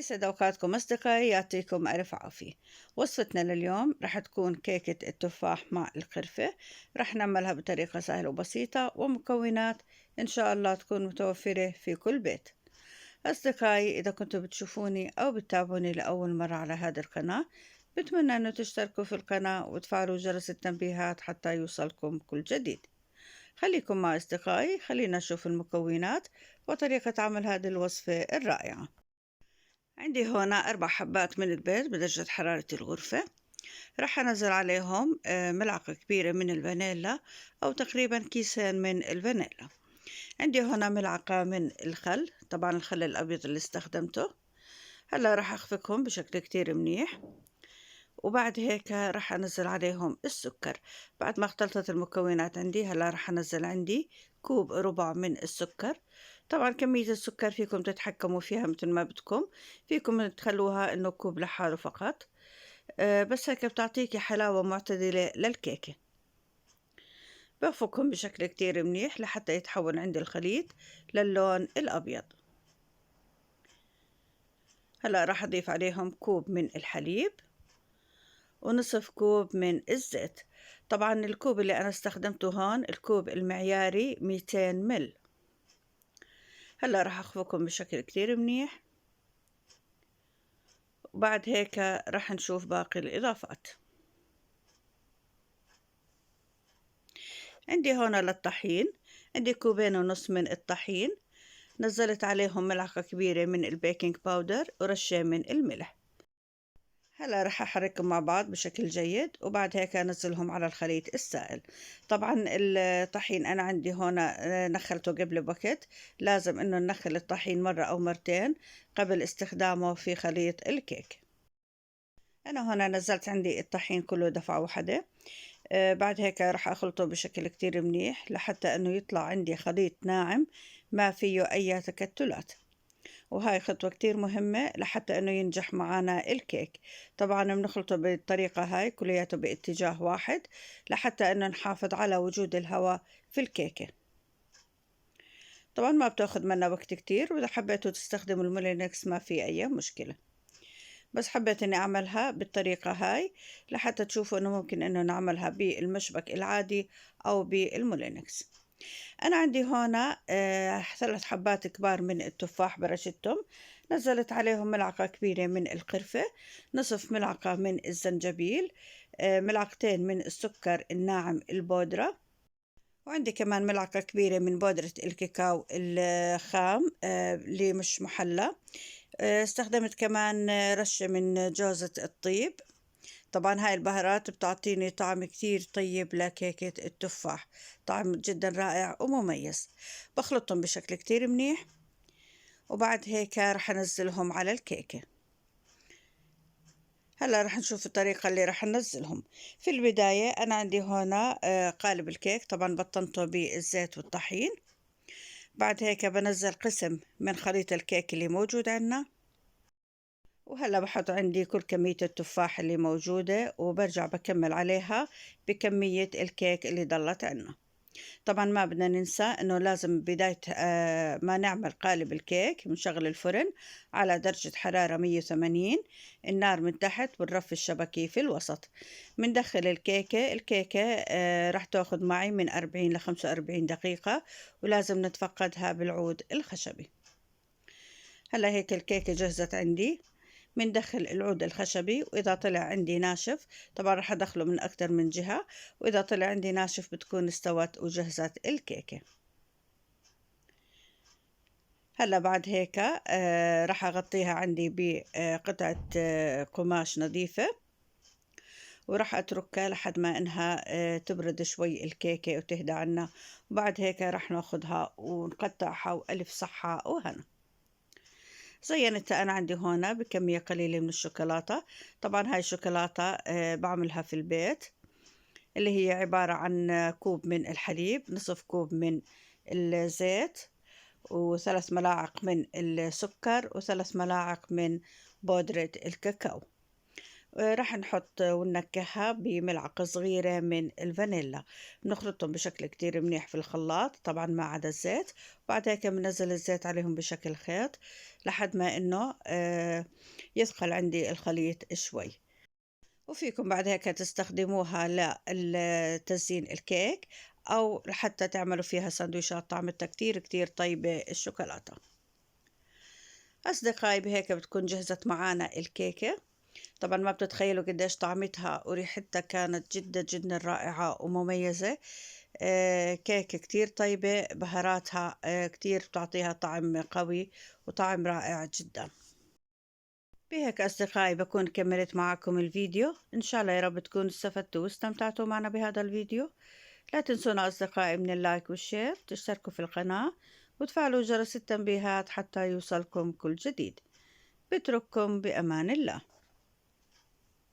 يسعد أوقاتكم أصدقائي، يعطيكم ألف عافية. وصفتنا لليوم رح تكون كيكة التفاح مع القرفة. رح نعملها بطريقة سهلة وبسيطة، ومكونات إن شاء الله تكون متوفرة في كل بيت. أصدقائي، إذا كنتوا بتشوفوني أو بتتابعوني لأول مرة على هذه القناة، بتمنى أنه تشتركوا في القناة وتفعلوا جرس التنبيهات حتى يوصلكم كل جديد. خليكم مع أصدقائي، خلينا نشوف المكونات وطريقة عمل هذه الوصفة الرائعة. عندي هنا 4 حبات من البيض بدرجة حرارة الغرفة. راح أنزل عليهم ملعقة كبيرة من الفانيلا، أو تقريبا كيسين من الفانيلا. عندي هنا ملعقة من الخل، طبعا الخل الأبيض اللي استخدمته. هلا راح أخفقهم بشكل كتير منيح، وبعد هيك راح أنزل عليهم السكر. بعد ما اختلطت المكونات عندي، هلا راح أنزل عندي كوب ربع من السكر. طبعا كمية السكر فيكم تتحكموا فيها مثل ما بدكم، فيكم تخلوها إنه كوب لحاله فقط. بس هيك بتعطيكي حلاوة معتدلة للكيكة. بخفقهم بشكل كتير منيح لحتى يتحول عندي الخليط للون الأبيض. هلا راح أضيف عليهم كوب من الحليب ونصف كوب من الزيت. طبعا الكوب اللي أنا استخدمته هون الكوب المعياري 200 مل. هلا راح أخفقهم بشكل كتير منيح، وبعد هيك راح نشوف باقي الإضافات. عندي هون للطحين، عندي كوبين ونص من الطحين. نزلت عليهم ملعقة كبيرة من البيكنج باودر ورشة من الملح. هلا رح أحركهم مع بعض بشكل جيد، وبعد هيك أنزلهم على الخليط السائل. طبعا الطحين أنا عندي هنا نخلته قبل بوقت. لازم إنه ننخل الطحين مرة أو مرتين قبل استخدامه في خليط الكيك. أنا هنا نزلت عندي الطحين كله دفعة واحدة. بعد هيك رح أخلطه بشكل كتير منيح لحتى إنه يطلع عندي خليط ناعم ما فيه أي تكتلات. وهاي خطوة كتير مهمة لحتى إنه ينجح معنا الكيك. طبعا بنخلطه بالطريقة هاي كلياته باتجاه واحد لحتى إنه نحافظ على وجود الهواء في الكيكة. طبعا ما بتاخد منا وقت كتير، وإذا حبيتوا تستخدموا المولينكس ما في أي مشكلة، بس حبيت إني أعملها بالطريقة هاي لحتى تشوفوا إنه ممكن إنه نعملها بالمشبك العادي أو بالمولينكس. أنا عندي هنا 3 حبات كبار من التفاح برشتهم. نزلت عليهم ملعقة كبيرة من القرفة، نصف ملعقة من الزنجبيل، ملعقتين من السكر الناعم البودرة، وعندي كمان ملعقة كبيرة من بودرة الكاكاو الخام اللي مش محلى. استخدمت كمان رشة من جوزة الطيب. طبعا هاي البهارات بتعطيني طعم كتير طيب لكيكة التفاح، طعم جدا رائع ومميز. بخلطهم بشكل كتير منيح، وبعد هيك رح انزلهم على الكيكة. هلا رح نشوف الطريقة اللي رح ننزلهم. في البداية أنا عندي هنا قالب الكيك، طبعا بطنته بالزيت والطحين. بعد هيك بنزل قسم من خليط الكيك اللي موجود عندنا، وهلا بحط عندي كل كمية التفاح اللي موجودة، وبرجع بكمل عليها بكمية الكيك اللي ضلت عنا. طبعا ما بدنا ننسى انه لازم بداية ما نعمل قالب الكيك بنشغل الفرن على درجة حرارة 180، النار من تحت والرف الشبكي في الوسط. بندخل الكيكة راح تاخذ معي من 40 ل 45 دقيقة، ولازم نتفقدها بالعود الخشبي. هلا هيك الكيكة جهزت عندي. بندخل العود الخشبي، وإذا طلع عندي ناشف طبعا رح أدخله من أكتر من جهة، وإذا طلع عندي ناشف بتكون استوت وجهزت الكيكة. هلا بعد هيك رح أغطيها عندي بقطعة قماش نظيفة، ورح أتركها لحد ما إنها تبرد شوي الكيكة وتهدى عنا. وبعد هيك رح ناخدها ونقطعها، وألف صحة وهنا. زينتها أنا عندي هنا بكمية قليلة من الشوكولاتة. طبعا هاي الشوكولاتة بعملها في البيت، اللي هي عبارة عن كوب من الحليب، نصف كوب من الزيت، و3 ملاعق من السكر، و3 ملاعق من بودرة الكاكاو. راح نحط وننكهها بملعقة صغيرة من الفانيلا، بنخلطهم بشكل كتير منيح في الخلاط طبعا ما عدا الزيت، وبعد هيك بنزل الزيت عليهم بشكل خيط لحد ما إنه يثقل عندي الخليط شوي. وفيكم بعد هيك تستخدموها لتزيين الكيك أو حتى تعملوا فيها سندويشات طعمتها كتير كتير طيبة الشوكولاتة. أصدقائي بهيك بتكون جهزت معانا الكيكة. طبعا ما بتتخيلوا قديش طعمتها وريحتها كانت جدا جدا رائعة ومميزة. كيكة كتير طيبة، بهاراتها كتير بتعطيها طعم قوي وطعم رائع جدا. بهيك أصدقائي بكون كملت معكم الفيديو، إن شاء الله يا رب تكونوا استفدتوا واستمتعتوا معنا بهذا الفيديو. لا تنسونا أصدقائي من اللايك والشير، تشتركوا في القناة وتفعلوا جرس التنبيهات حتى يوصلكم كل جديد. بترككم بأمان الله.